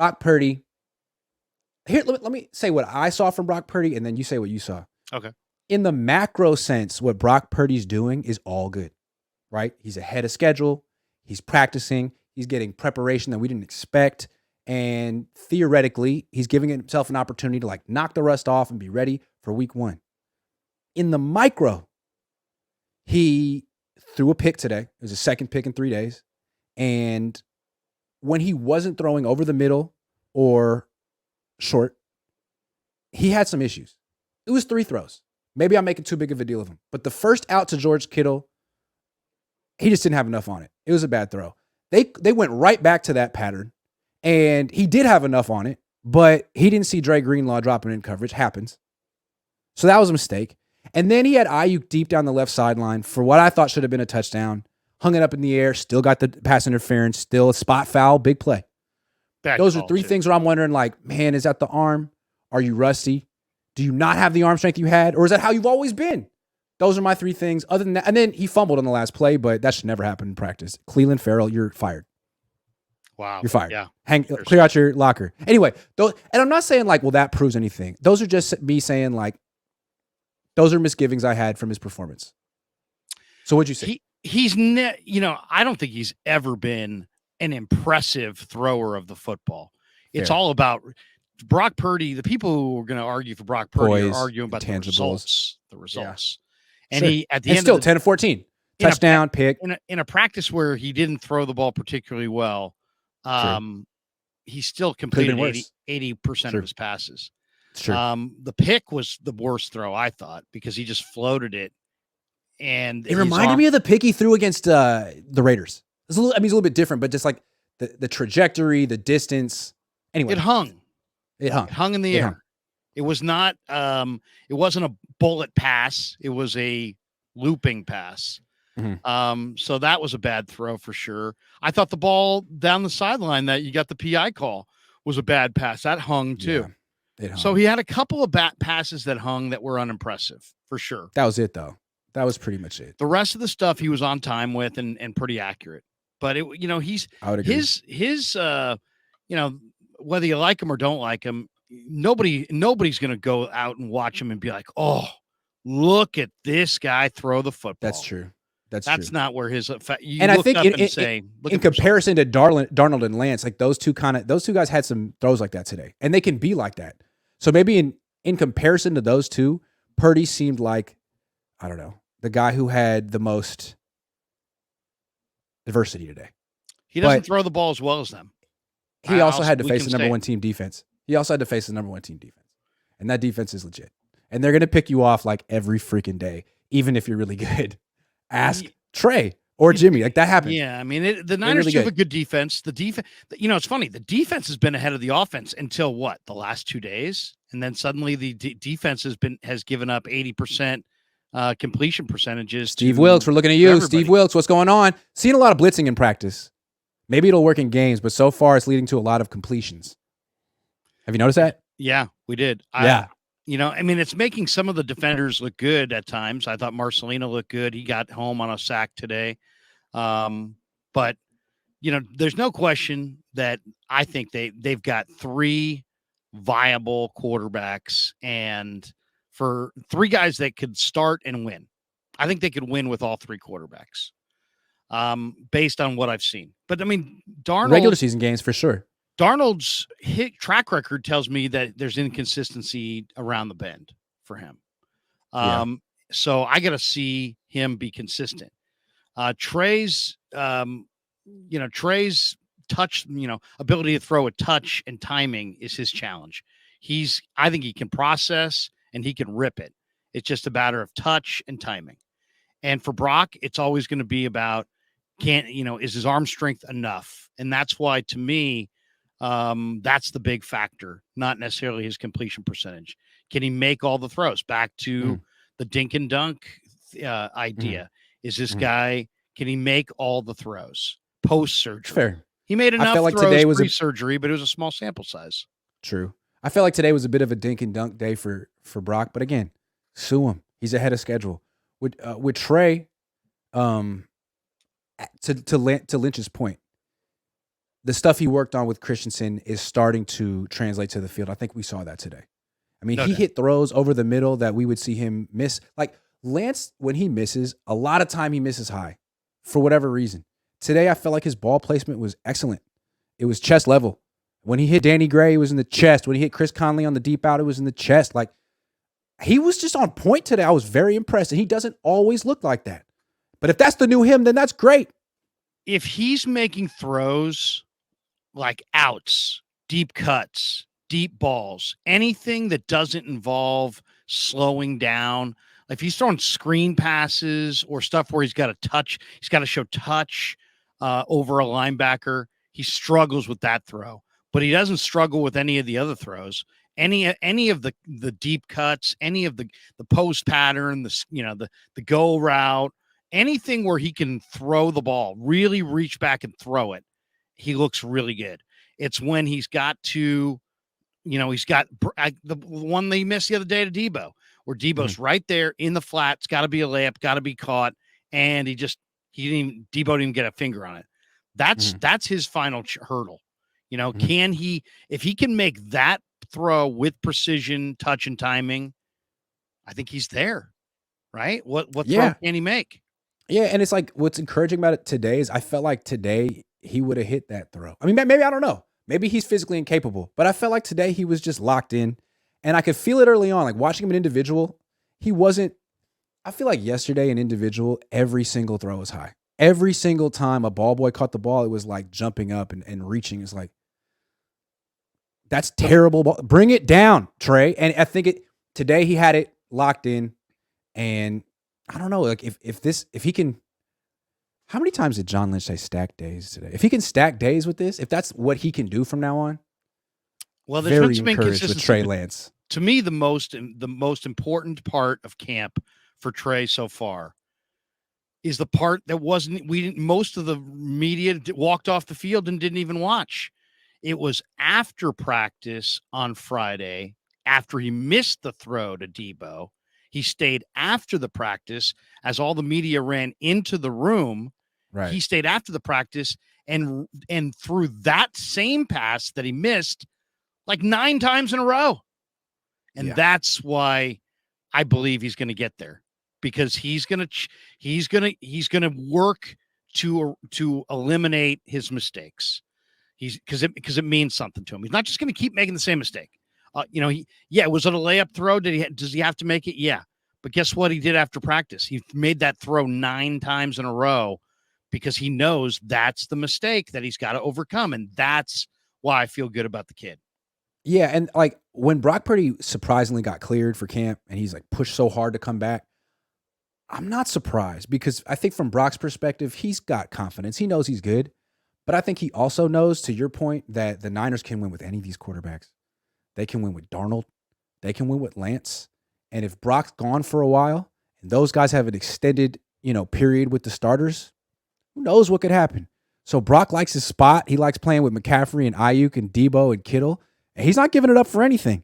Brock Purdy. Here, let me say what I saw from Brock Purdy, and then you say what you saw. Okay. In the macro sense, what Brock Purdy's doing is all good, right? He's ahead of schedule. He's practicing. He's getting preparation that we didn't expect. And theoretically, he's giving himself an opportunity to like knock the rust off and be ready for week 1. In the micro, he threw a pick today. It was his second pick in 3 days. And when he wasn't throwing over the middle or short, he had some issues. It was 3 throws. Maybe I'm making too big of a deal of him. But the first out to George Kittle, he just didn't have enough on it. It was a bad throw. They went right back to that pattern. And he did have enough on it, but he didn't see Dre Greenlaw dropping in coverage. Happens. So that was a mistake. And then he had Ayuk deep down the left sideline for what I thought should have been a touchdown. Hung it up in the air, still got the pass interference, still a spot foul, big play. Those are 3 things where I'm wondering, like, man, is that the arm? Are you rusty? Do you not have the arm strength you had? Or is that how you've always been? Those are my 3 things. Other than that, and then he fumbled on the last play, but that should never happen in practice. Cleveland Farrell, you're fired. Wow. You're fired. Yeah. Clear out your locker. Anyway, and I'm not saying like, well, that proves anything. Those are just me saying like, those are misgivings I had from his performance. So what'd you say? I don't think he's ever been an impressive thrower of the football. It's Fair. all about Brock Purdy. The people who are going to argue for Brock Purdy are arguing about the results. Yeah. And sure. he, at the and end still of 10 to 14. Touchdown, pick. In a practice where he didn't throw the ball particularly well, he still completed 80% of his passes. Sure. The pick was the worst throw, I thought, because he just floated it. And it reminded me of the pick he threw against the Raiders. He's a little bit different, but just like the trajectory, the distance. Anyway, it hung. It hung in the air. It was not. It wasn't a bullet pass. It was a looping pass. Mm-hmm. So that was a bad throw for sure. I thought the ball down the sideline that you got the PI call was a bad pass. That hung too. Yeah, it hung. So he had a couple of passes that hung that were unimpressive for sure. That was it though. That was pretty much it. The rest of the stuff he was on time with and pretty accurate. But his whether you like him or don't like him, nobody's going to go out and watch him and be like, oh, look at this guy throw the football. That's true. That's not where his effect. And I think in comparison to Darnold and Lance, like those two guys had some throws like that today, and they can be like that. So maybe in comparison to those two, Purdy seemed like, I don't know, the guy who had the most diversity today. He doesn't throw the ball as well as them. He also had to face the number 1 team defense. And that defense is legit. And they're going to pick you off like every freaking day, even if you're really good. Ask Trey or Jimmy. Like that happens. Yeah, I mean, the Niners have a good defense. The defense, it's funny. The defense has been ahead of the offense until what? The last 2 days, and then suddenly the defense has given up 80% completion percentages. Steve Wilkes, we're looking at you. Steve Wilkes, what's going on? Seeing a lot of blitzing in practice. Maybe it'll work in games, but so far it's leading to a lot of completions. Have you noticed that? Yeah, we did. It's making some of the defenders look good at times. I thought Marcelino looked good. He got home on a sack today. But there's no question that I think they've got 3 viable quarterbacks, and for 3 guys that could start and win. I think they could win with all 3 quarterbacks. Based on what I've seen. But I mean, Darnold, regular season games for sure. Darnold's hit track record tells me that there's inconsistency around the bend for him. So I got to see him be consistent. Trey's touch, ability to throw a touch and timing is his challenge. I think he can process and he can rip it. It's just a matter of touch and timing. And for Brock, it's always going to be about, is his arm strength enough? And that's why, to me, that's the big factor, not necessarily his completion percentage. Can he make all the throws? Back to the dink and dunk idea. Is this guy, can he make all the throws post-surgery? Fair. He made enough throws pre-surgery, but it was a small sample size. True. I felt like today was a bit of a dink and dunk day for Brock, but again, sue him. He's ahead of schedule. With Trey, to Lynch's point, the stuff he worked on with Christensen is starting to translate to the field. I think we saw that today. I mean, No he doubt. hit throws over the middle that we would see him miss. Like Lance, when he misses, a lot of time he misses high for whatever reason. Today, I felt like his ball placement was excellent. It was chest level. When he hit Danny Gray, it was in the chest. When he hit Chris Conley on the deep out, it was in the chest. Like, he was just on point today. I was very impressed. And he doesn't always look like that. But if that's the new him, then that's great. If he's making throws like outs, deep cuts, deep balls, anything that doesn't involve slowing down, like if he's throwing screen passes or stuff where he's got to show touch over a linebacker, he struggles with that throw. But he doesn't struggle with any of the other throws. Any of the deep cuts, any of the post pattern, the go route, anything where he can throw the ball, really reach back and throw it, he looks really good. It's when he's got to, he's got the one they missed the other day to Debo, where Debo's right there in the flat. It's got to be a layup, got to be caught, and Debo didn't even get a finger on it. That's his final hurdle. Can he, if he can make that throw with precision, touch, and timing, I think he's there, right? What throw can he make? Yeah, and it's like what's encouraging about it today is I felt like today he would have hit that throw. I mean, maybe I don't know. Maybe he's physically incapable, but I felt like today he was just locked in, and I could feel it early on. Like watching him in individual, he wasn't. I feel like yesterday in individual, every single throw was high. Every single time a ball boy caught the ball, it was like jumping up and reaching. It's like, that's terrible. Bring it down, Trey. And I think today he had it locked in, and I don't know, like if he can, how many times did John Lynch say stack days today? If he can stack days with this, if that's what he can do from now on, well, there's very encouraged with Trey Lance. To me, the most important part of camp for Trey so far is the part that most of the media walked off the field and didn't even watch. It was after practice on Friday, after he missed the throw to Debo. He stayed after the practice as all the media ran into the room. Right. He stayed after the practice and threw that same pass that he missed like 9 times in a row. And that's why I believe he's going to get there, because he's going to work to eliminate his mistakes. Because it means something to him. He's not just going to keep making the same mistake. Was it a layup throw? Does he have to make it? Yeah. But guess what he did after practice? He made that throw 9 times in a row because he knows that's the mistake that he's got to overcome. And that's why I feel good about the kid. Yeah. And like when Brock Purdy surprisingly got cleared for camp and he's like pushed so hard to come back, I'm not surprised, because I think from Brock's perspective, he's got confidence. He knows he's good. But I think he also knows, to your point, that the Niners can win with any of these quarterbacks. They can win with Darnold. They can win with Lance. And if Brock's gone for a while and those guys have an extended, period with the starters, who knows what could happen? So Brock likes his spot. He likes playing with McCaffrey and Ayuk and Debo and Kittle. And he's not giving it up for anything.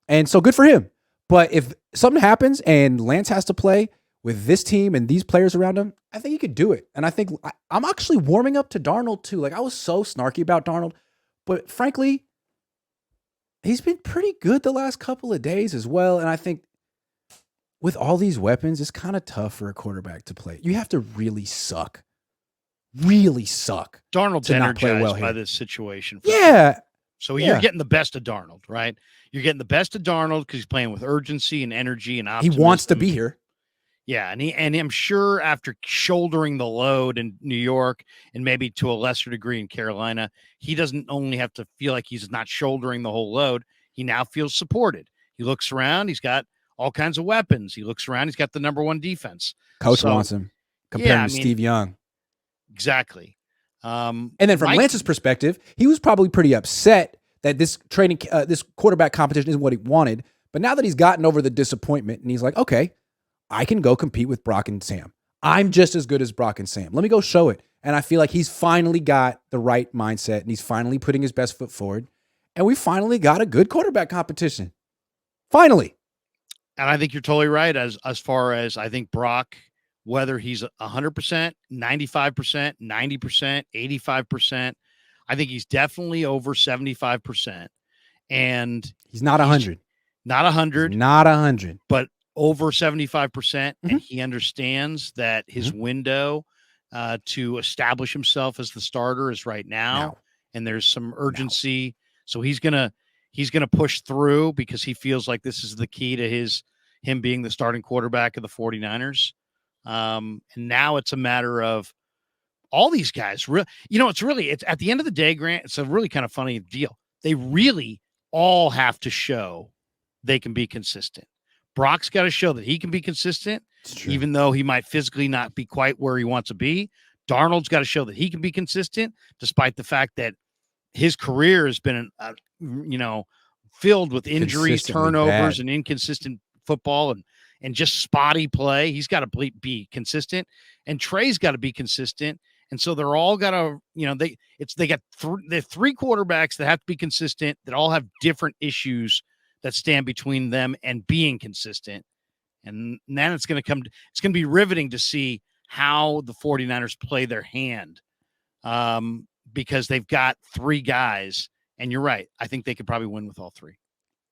And so good for him. But if something happens and Lance has to play with this team and these players around him, I think he could do it. And I think I'm actually warming up to Darnold too. Like, I was so snarky about Darnold, but frankly, he's been pretty good the last couple of days as well. And I think with all these weapons, it's kind of tough for a quarterback to play. You have to really suck. Darnold's to not play energized well by here. this situation. Yeah. So you're getting the best of Darnold, right? You're getting the best of Darnold because he's playing with urgency and energy and optimism. He wants to be here. Yeah, and I'm sure after shouldering the load in New York and maybe to a lesser degree in Carolina, he doesn't only have to feel like he's not shouldering the whole load. He now feels supported. He looks around. He's got all kinds of weapons. He looks around. He's got the number 1 defense. Coach wants him. Compare him to Steve Young. Exactly. And then from Lance's perspective, he was probably pretty upset that this quarterback competition isn't what he wanted. But now that he's gotten over the disappointment and he's like, okay, I can go compete with Brock and Sam. I'm just as good as Brock and Sam. Let me go show it. And I feel like he's finally got the right mindset and he's finally putting his best foot forward. And we finally got a good quarterback competition. Finally. And I think you're totally right as far as I think Brock, whether he's 100%, 95%, 90%, 85%, I think he's definitely over 75%. And He's not 100. Not 100. Not 100. But over 75%. Mm-hmm. And he understands that his window to establish himself as the starter is right now. And there's some urgency. So he's gonna push through because he feels like this is the key to him being the starting quarterback of the 49ers. And now it's a matter of all these guys. It's at the end of the day, Grant, it's a really kind of funny deal. They really all have to show they can be consistent. Brock's got to show that he can be consistent, even though he might physically not be quite where he wants to be. Darnold's got to show that he can be consistent, despite the fact that his career has been, filled with injuries, turnovers, and inconsistent football and just spotty play. He's got to be consistent, and Trey's got to be consistent. And so they're all got to, they got three quarterbacks that have to be consistent that all have different issues that stand between them and being consistent. And then it's going to be riveting to see how the 49ers play their hand because they've got three guys. And you're right. I think they could probably win with all three.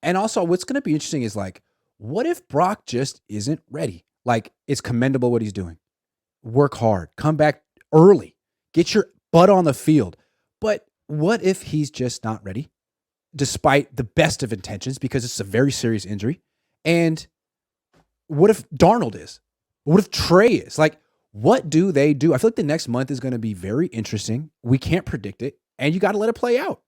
And also what's going to be interesting is what if Brock just isn't ready? It's commendable what he's doing. Work hard, come back early, get your butt on the field. But what if he's just not ready, despite the best of intentions, because it's a very serious injury? And what if Darnold is? What if Trey is? What do they do? I feel like the next month is going to be very interesting. We can't predict it, and you got to let it play out.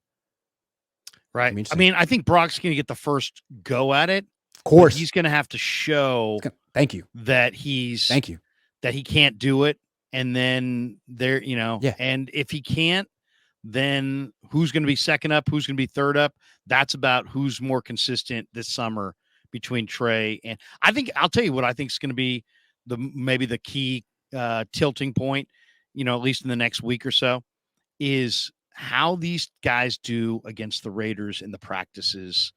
Right. I think Brock's going to get the first go at it. Of course. He's going to have to show thank you. That he can't do it. And then and if he can't, then who's going to be second up? Who's going to be third up? That's about who's more consistent this summer between Trey. And I'll tell you what I think is going to be maybe the key tilting point, at least in the next week or so, is how these guys do against the Raiders in the practices,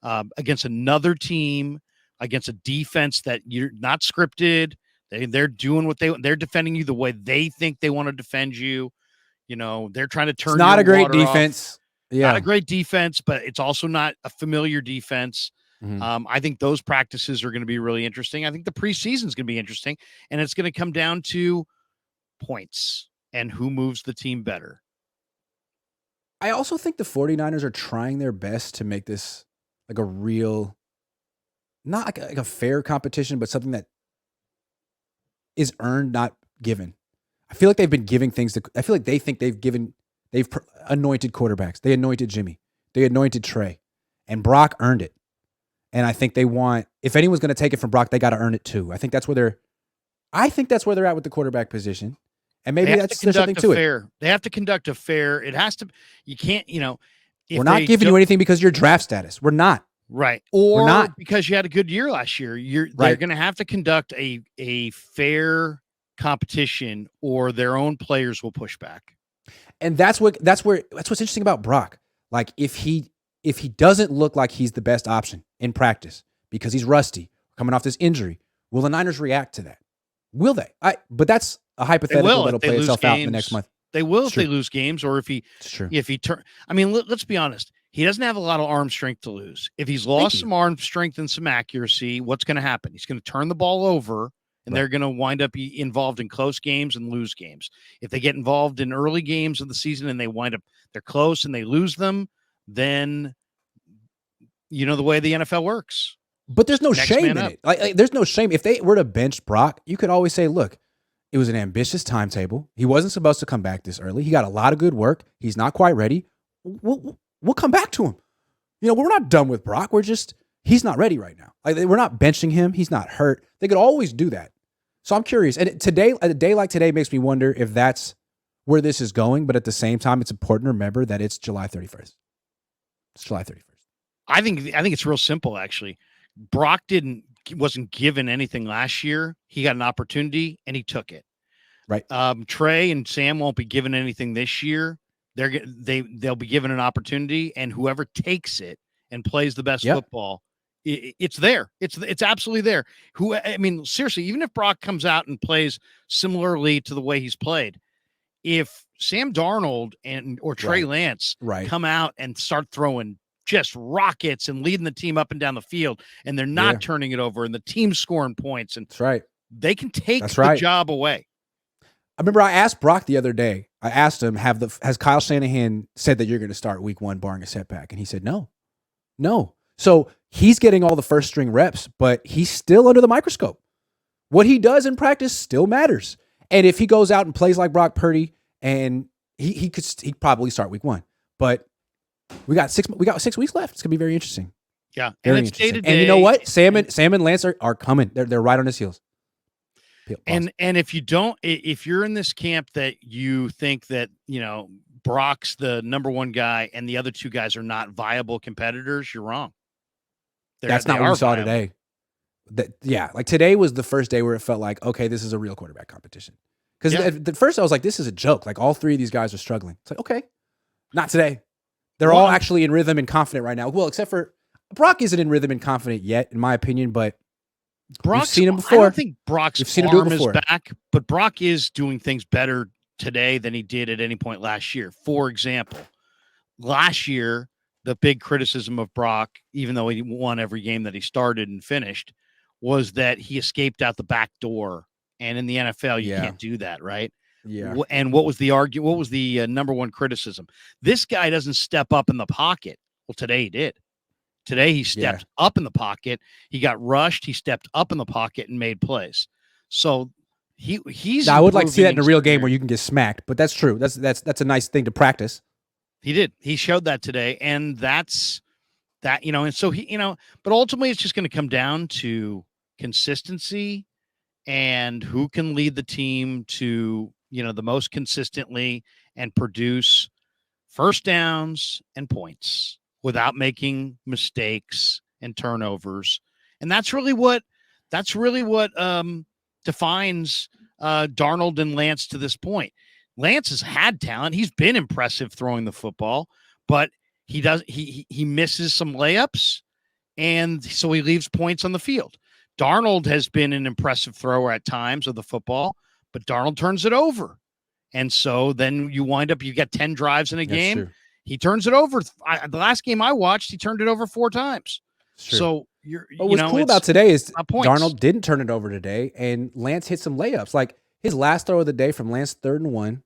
against another team, against a defense that you're not scripted. They're doing they're defending you the way they think they want to defend you. They're trying to turn. It's not a great defense. Yeah. Not a great defense, but it's also not a familiar defense. Mm-hmm. I think those practices are going to be really interesting. I think the preseason is going to be interesting, and it's going to come down to points and who moves the team better. I also think the 49ers are trying their best to make this a real, not like a fair competition, but something that is earned, not given. I feel like they've been giving things I feel like they think they've anointed quarterbacks. They anointed Jimmy. They anointed Trey. And Brock earned it. And I think if anyone's going to take it from Brock, they got to earn it too. I think that's where they're at with the quarterback position. And maybe there's something to it. They have to conduct a fair. It has to, you can't, we're not giving you anything because of your draft status. We're not. Right. Or not. Because you had a good year last year. They're going to have to conduct a fair competition or their own players will push back. And that's what's interesting about Brock. If he doesn't look like he's the best option in practice because he's rusty, coming off this injury, will the Niners react to that? Will they? But that's a hypothetical that'll play itself out in the next month. They will if they lose games, or if he turn. I mean, let's be honest. He doesn't have a lot of arm strength to lose. If he's lost some arm strength and some accuracy, what's going to happen? He's going to turn the ball over, and they're going to wind up involved in close games and lose games. If they get involved in early games of the season and they're close and they lose them, then the way the NFL works. But there's no shame in it. There's no shame. If they were to bench Brock, you could always say, look, it was an ambitious timetable. He wasn't supposed to come back this early. He got a lot of good work. He's not quite ready. We'll come back to him. We're not done with Brock. He's not ready right now. We're not benching him. He's not hurt. They could always do that. So I'm curious. And a day like today makes me wonder if that's where this is going. But at the same time, it's important to remember that it's July 31st. It's July 31st. I think it's real simple, actually. Brock wasn't given anything last year. He got an opportunity and he took it. Right. Trey and Sam won't be given anything this year. They'll be given an opportunity, and whoever takes it and plays the best football, it's there. It's absolutely there. Seriously, even if Brock comes out and plays similarly to the way he's played, if Sam Darnold or Trey Lance come out and start throwing just rockets and leading the team up and down the field, and they're not turning it over, and the team's scoring points, and they can take the job away. I remember I asked Brock the other day. I asked him, has Kyle Shanahan said that you're going to start week 1 barring a setback? And he said, no. So he's getting all the first string reps, but he's still under the microscope. What he does in practice still matters. And if he goes out and plays like Brock Purdy, and he'd probably start week 1, but we got 6 weeks left. It's going to be very interesting. Yeah. Very interesting. And you know what? Sam and Lance are coming. They're right on his heels. And if you're in this camp that you think that, Brock's the number 1 guy and the other 2 guys are not viable competitors, you're wrong. That's not what we saw today. Like today was the first day where it felt like, okay, this is a real quarterback competition. Because at first I was like, this is a joke. Like all 3 of these guys are struggling. It's like, okay, not today. They're all actually in rhythm and confident right now. Well, except for Brock isn't in rhythm and confident yet, in my opinion, but we've seen him before. I don't think Brock's arm is back, but Brock is doing things better today than he did at any point last year. For example, last year, the big criticism of Brock, even though he won every game that he started and finished, was that he escaped out the back door. And in the NFL, you can't do that, right? Yeah. And what was the argument? What was the number 1 criticism? This guy doesn't step up in the pocket. Well, today he did. Today he stepped up in the pocket. He got rushed. He stepped up in the pocket and made plays. So he's. Now, I would like to see that in a real game where you can get smacked, but that's true. That's a nice thing to practice. He did. He showed that today, and that's that. And so but ultimately it's just going to come down to consistency and who can lead the team to the most consistently and produce first downs and points without making mistakes and turnovers. And that's really what defines Darnold and Lance to this point. Lance has had talent. He's been impressive throwing the football, but he misses some layups, and so he leaves points on the field. Darnold has been an impressive thrower at times of the football, but Darnold turns it over. And so then you got 10 drives in a game. True. He turns it over. The last game I watched, he turned it over 4 times. So what's cool about today is Darnold didn't turn it over today, and Lance hit some layups. Like his last throw of the day from Lance, 3rd and 1,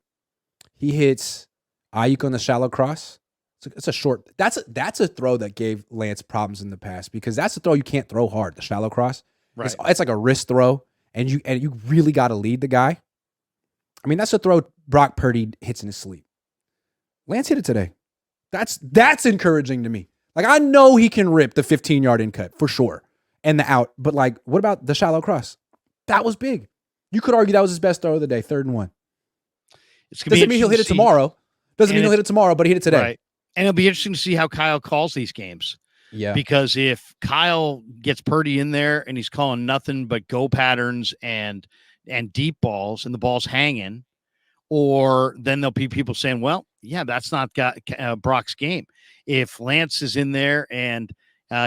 he hits Ayuk on the shallow cross. It's a short. That's a throw that gave Lance problems in the past, because that's a throw you can't throw hard. The shallow cross, right? It's like a wrist throw, and you really got to lead the guy. I mean, that's a throw Brock Purdy hits in his sleep. Lance hit it today. That's encouraging to me. Like, I know he can rip the 15-yard in cut for sure and the out, but like, what about the shallow cross? That was big. You could argue that was his best throw of the day, 3rd and 1. Doesn't mean he'll hit it tomorrow. Doesn't mean he'll hit it tomorrow, but he hit it today. Right. And it'll be interesting to see how Kyle calls these games. Yeah. Because if Kyle gets Purdy in there and he's calling nothing but go patterns and deep balls and the ball's hanging, or then there'll be people saying, well, yeah, that's not Brock's game. If Lance is in there and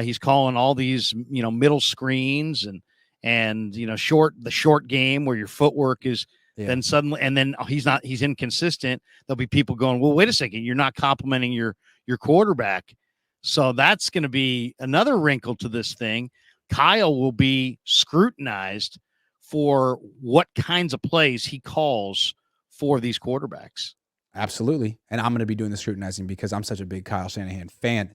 he's calling all these, middle screens and the short game where your footwork is then suddenly, and then he's inconsistent. There'll be people going, well, wait a second, you're not complimenting your quarterback. So that's going to be another wrinkle to this thing. Kyle will be scrutinized for what kinds of plays he calls for these quarterbacks. Absolutely. And I'm going to be doing the scrutinizing because I'm such a big Kyle Shanahan fan.